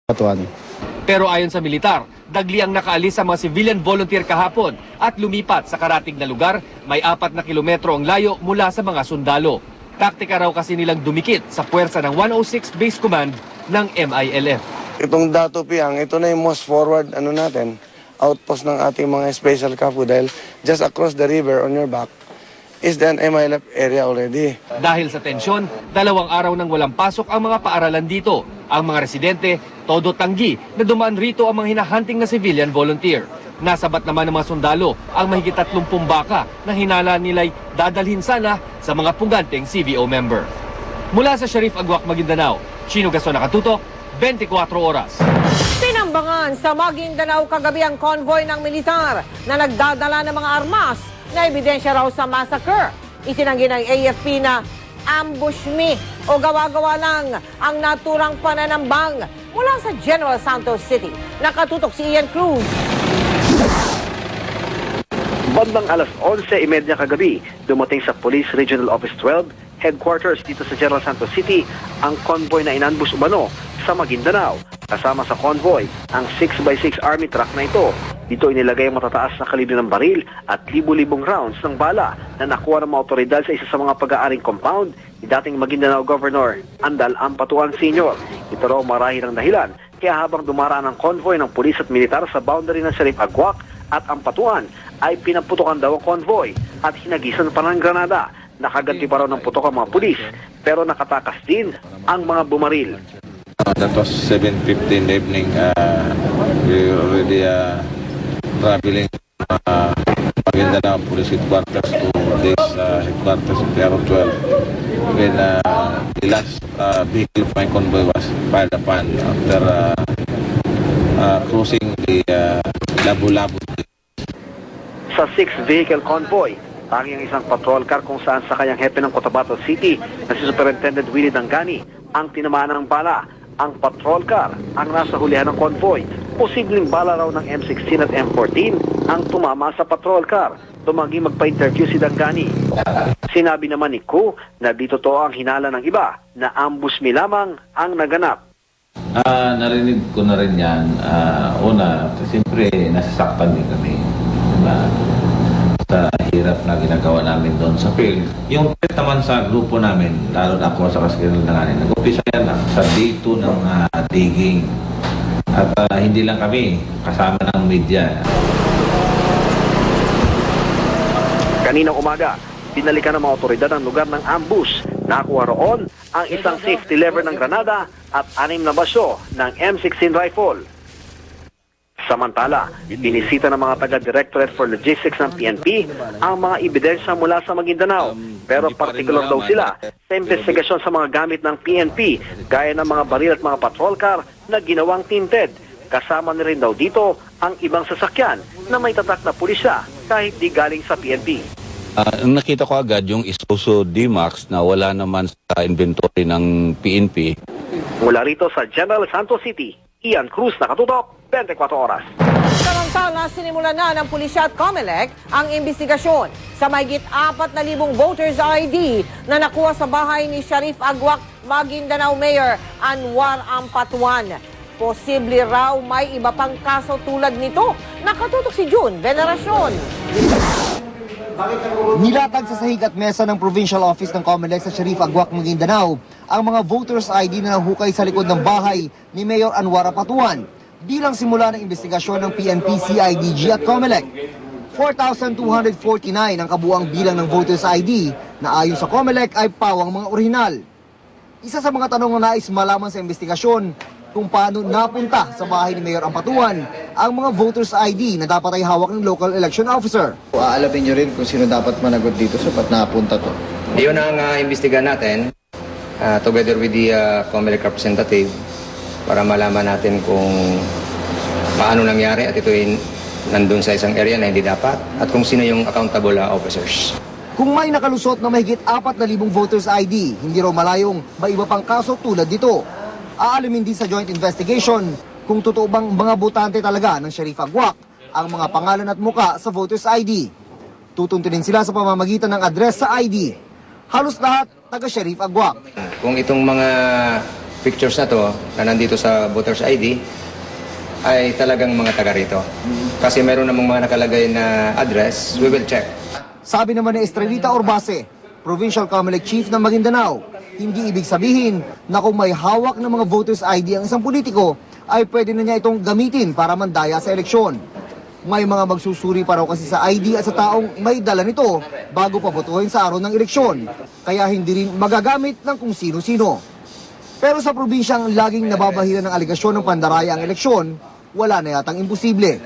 Patuan. Pero ayon sa militar, dagli ang nakaalis sa mga civilian volunteer kahapon at lumipat sa karatig na lugar, may 4 na kilometro ang layo mula sa mga sundalo. Taktika raw kasi nilang dumikit sa puwersa ng 106 Base Command ng MILF. Itong Dato Piang, ito na yung most forward outpost ng ating mga special CAFU dahil just across the river on your back is the MILF area already. Dahil sa tensyon, 2 araw nang walang pasok ang mga paaralan dito. Ang mga residente, todo tanggi na dumaan rito ang mga hinahunting na civilian volunteer. Nasabat naman ng mga sundalo ang mahigit 30 baka na hinala nila'y dadalhin sana sa mga puganteng CBO member. Mula sa Sharif Agwak, Maguindanao, Chino Gason, nakatutok, 24 oras. Pinambangan sa Maguindanao kagabi ang convoy ng militar na nagdadala ng mga armas na ebidensya raw sa massacre. Itinanggi ng AFP na ambush me o gawa-gawa lang ang naturang pananambang. Mula sa General Santos City, nakatutok si Ian Cruz. Bandang alas 11:30 kagabi, dumating sa Police Regional Office 12, headquarters dito sa General Santos City, ang convoy na inambush umano sa Maguindanao. Kasama sa convoy, ang 6x6 army truck na ito. Dito inilagay ang matataas na kalibre ng baril at libu-libong rounds ng bala na nakuha ng mga otoridad sa isa sa mga pag-aaring compound ni dating Maguindanao Governor Andal Ampatuan Sr. Ito raw marahil ang dahilan kaya habang dumaraan ang convoy ng pulis at militar sa boundary ng Sharif Agwak at Ampatuan ay pinaputokan daw ang convoy at hinagisan pa ng granada. Nakaganti pa raw ng putok ang mga pulis pero nakatakas din ang mga bumaril. That was 7:15 evening. We already traveling Maguindanao Police Headquarters to this headquarters in Piaro 12. When the last vehicle of my convoy was fired upon after crossing the Labu-Labu. Sa 6-vehicle convoy, tanging isang patrol car kung saan sa kanyang hepe ng Cotabato City na si Superintendent Willie Dangani ang tinamaan ng bala. Ang patrol car ang nasa hulihan ng convoy. Posibleng bala raw ng M16 at M14 ang tumama sa patrol car. Tumanggi magpa-interview si Dangani. Sinabi naman ni Ku na dito to ang hinala ng iba na ambush me lamang ang naganap. Narinig ko na rin yan. Una, siyempre nasasaktan din kami. Diba? Sa hirap na ginagawa namin doon sa field. Yung threat naman sa grupo namin, lalo na ako sa Kaskiril na ngayon, nag-umpisa yan sa day 2 ng digging. At hindi lang kami, kasama ng media. Kaninang umaga, binalikan ng mga otoridad ang lugar ng ambush. Nakuha roon ang isang safety lever ng granada at 6 na basyo ng M16 rifle. Samantala, binisita ng mga taga-Directorate for Logistics ng PNP ang mga ebidensya mula sa Maguindanao. Pero partikular daw sila sa investigasyon sa mga gamit ng PNP gaya ng mga baril at mga patrol car na ginawang tinted. Kasama na rin daw dito ang ibang sasakyan na may tatak na pulisya kahit di galing sa PNP. Nakita ko agad yung Isuzu D-Max na wala naman sa inventory ng PNP. Mula rito sa General Santos City, Ian Cruz, nakatutok, 24 oras. Samantala, sinimulan na ng pulisya at COMELEC ang investigasyon sa mahigit 4,000 voters ID na nakuha sa bahay ni Sharif Agwak, Maguindanao Mayor Anwar Ampatuan. Posible raw may iba pang kaso tulad nito. Nakatutok si June Veneracion. Nilatag sa sahig at mesa ng Provincial Office ng COMELEC sa Sharif Agwak, Maguindanao ang mga voters ID na nahukay sa likod ng bahay ni Mayor Anwar Ampatuan bilang simula ng investigasyon ng PNP, CIDG at COMELEC. 4,249 ang kabuang bilang ng voters ID na ayon sa COMELEC ay pawang mga orihinal. Isa sa mga tanong na nais malaman sa investigasyon kung paano napunta sa bahay ni Mayor Ampatuan ang mga voters ID na dapat ay hawak ng local election officer. Aalamin nyo rin kung sino dapat managot dito sa ba't napunta to. Yun ang imbestigahan natin together with the COMELEC representative para malaman natin kung paano nangyari at ito ay nandun sa isang area na hindi dapat at kung sino yung accountable officers. Kung may nakalusot na mahigit 4,000 voters ID, hindi raw malayong may iba pang kaso tulad dito. Aalamin din sa joint investigation kung totoo bang mga botante talaga ng Sharif Agwak ang mga pangalan at muka sa voters ID. Tutuntunin sila sa pamamagitan ng address sa ID. Halos lahat taga Sharif Agwak. Kung itong mga pictures na to na nandito sa voters ID ay talagang mga taga rito. Kasi meron namang mga nakalagay na address, we will check. Sabi naman ni Estrelita Orbase, Provincial Comelec Chief ng Maguindanao, hindi ibig sabihin na kung may hawak ng mga voters ID ang isang politiko, ay pwede na niya itong gamitin para mandaya sa eleksyon. May mga magsusuri pa raw kasi sa ID at sa taong may dala nito bago pabotohin sa araw ng eleksyon, kaya hindi rin magagamit ng kung sino-sino. Pero sa probinsyang laging nababahiran ng aligasyon ng pandaraya ang eleksyon, wala na yatang imposible.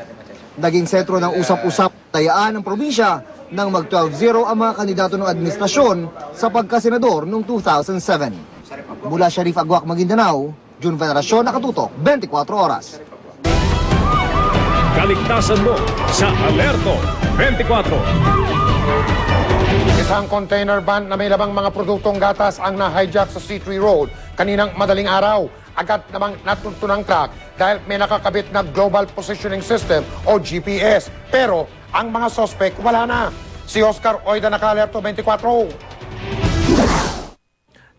Naging sentro ng usap-usap tayaan ng probinsya nang mag-12-0 ang mga kandidato ng administrasyon sa pagkasenador noong 2007. Mula Sharif Agwak, Maguindanao, June Veneracion, Nakatutok, 24 Oras. Kaligtasan mo sa Alerto 24. Isang container van na may labang mga produktong gatas ang na-hijack sa C3 Road kaninang madaling araw. Agad namang natunto ng truck dahil may nakakabit na Global Positioning System o GPS. Pero ang mga suspect wala na. Si Oscar Oida, Naka-Alerto 24.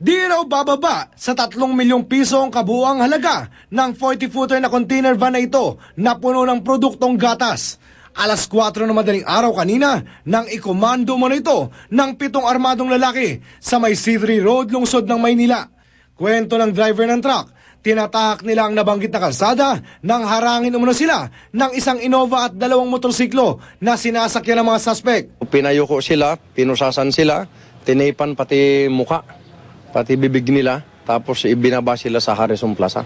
Di raw bababa sa 3 milyong piso ang kabuuang halaga ng 40-footer na container van na ito na puno ng produktong gatas. Alas 4 na madaling araw kanina nang ikomando mo na ito ng 7 armadong lalaki sa may C3 Road, lungsod ng Maynila. Kwento ng driver ng truck, tinatahak nila ang nabanggit na kalsada nang harangin umano sila ng isang Innova at 2 motorsiklo na sinasakyan ng mga suspect. Pinayuko sila, pinusasan sila, tinaypan pati muka, pati bibig nila, tapos ibinaba sila sa Harrison Plaza.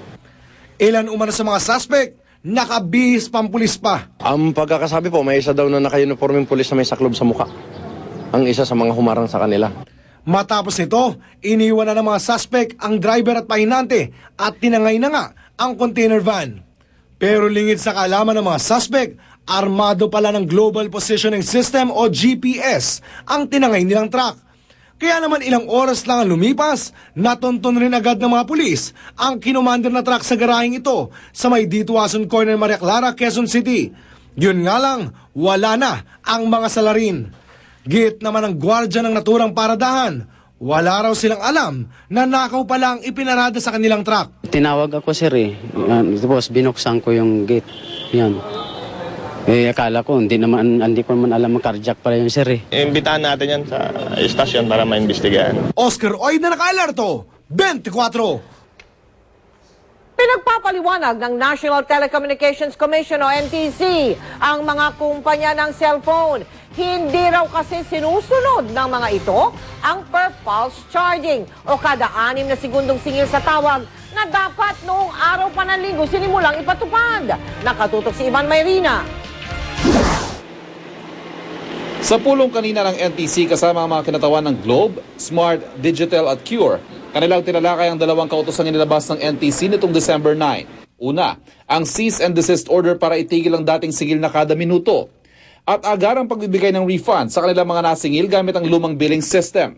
Ilan umano sa mga suspect, nakabihis pampulis pa. Ang pagkakasabi po, may isa daw na naka-uniforming pulis na may saklob sa muka. Ang isa sa mga humarang sa kanila. Matapos nito, iniwan na ng mga suspect ang driver at pahinante at tinangay na nga ang container van. Pero lingid sa kaalaman ng mga suspect, armado pala ng Global Positioning System o GPS ang tinangay nilang truck. Kaya naman ilang oras lang ang lumipas, natunton rin agad ng mga pulis ang kinumander na truck sa garaheng ito sa may Dituason Corner, Maria Clara, Quezon City. Yun nga lang, wala na ang mga salarin. Git naman ang gwardya ng naturang paradahan, wala raw silang alam na nakaw pala ang ipinarada sa kanilang truck. Tinawag ako sir tapos binuksan ko yung gate. Yan. Akala ko, hindi ko naman alam ang carjack pala yung sir Imbitahan natin yan sa estasyon para maimbestigahan. Oscar Oida, Naka-Alerto 24. Pinagpapaliwanag ng National Telecommunications Commission o NTC ang mga kumpanya ng cellphone. Hindi raw kasi sinusunod ng mga ito ang per pulse charging o kada 6 na segundong singil sa tawag na dapat noong araw pa ng linggo sinimulang ipatupad. Nakatutok si Ivan Mayrina. Sa pulong kanina ng NTC kasama ang mga kinatawan ng Globe, Smart, Digital at Cure, kanilang tinalakay ang 2 kautosang inilabas ng NTC nitong December 9. Una, ang cease and desist order para itigil ang dating sigil na kada minuto at agarang pagbibigay ng refund sa kanilang mga nasingil gamit ang lumang billing system.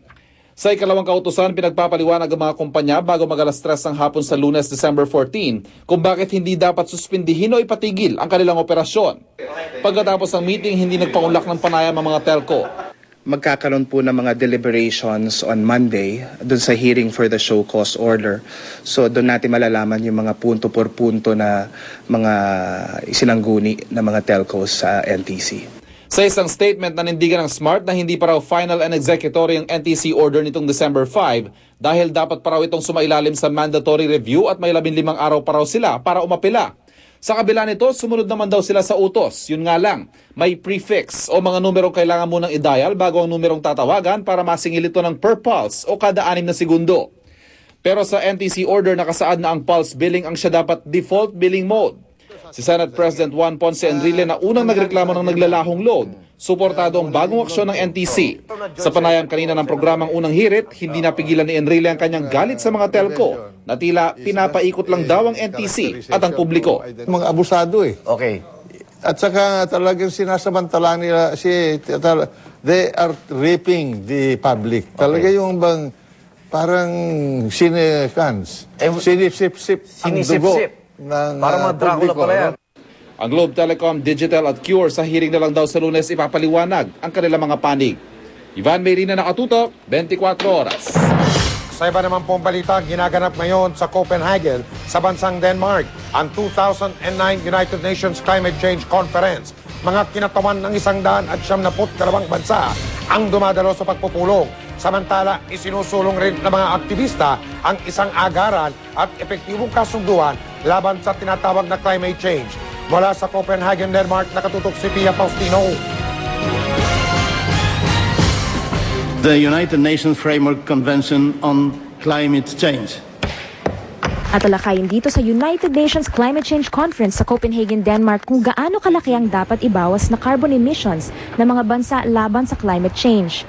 Sa ikalawang kautusan, pinagpapaliwanag ang mga kumpanya bago mag-alas 3 ng hapon sa Lunes, December 14 kung bakit hindi dapat suspindihin o ipatigil ang kanilang operasyon. Pagkatapos ng meeting, hindi nagpaunlak ng panayam ang mga telco. Magkakaroon po ng mga deliberations on Monday doon sa hearing for the show cause order. So doon natin malalaman yung mga punto por punto na mga isinangguni ng mga telcos sa NTC. Sa isang statement, nanindigan ng Smart na hindi pa raw final and executory ang NTC order nitong December 5 dahil dapat pa raw itong sumailalim sa mandatory review at may 15 araw pa raw sila para umapila. Sa kabila nito, sumunod naman daw sila sa utos. Yun nga lang, may prefix o mga numerong kailangan munang i-dial bago ang numerong tatawagan para masingil ito ng per pulse o kada 6 na segundo. Pero sa NTC order nakasaad na ang pulse billing ang siya dapat default billing mode. Si Senate President Juan Ponce Enrile na unang nagreklamo ng naglalahong load, suportado ang bagong aksyon ng NTC. Sa panayam kanina ng programang Unang Hirit, hindi napigilan ni Enrile ang kanyang galit sa mga telco na tila pinapaikot lang daw ang NTC at ang publiko. Mga abusado Okay. At saka talagang sinasamantala nila, they are raping the public. Talaga yung bang parang sinip-sip ang dugo. Para mga Dracula pala yan. Ang Globe Telecom, Digital at Cure sa hearing na lang daw sa Lunes ipapaliwanag ang kanilang mga panig. Ivan Mayrina, Nakatutok, 24 Oras. Sa iba naman pong balita, ginaganap ngayon sa Copenhagen sa bansang Denmark ang 2009 United Nations Climate Change Conference. Mga kinatawan ng 172 bansa ang dumadalo sa pagpupulong. Samantala, isinusulong rin ng mga aktivista ang isang agaran at epektibong kasunduan laban sa tinatawag na climate change. Mula sa Copenhagen, Denmark, nakatutok si Pia Faustino. The United Nations Framework Convention on Climate Change. At talakayin dito sa United Nations Climate Change Conference sa Copenhagen, Denmark kung gaano kalaki ang dapat ibawas na carbon emissions ng mga bansa laban sa climate change.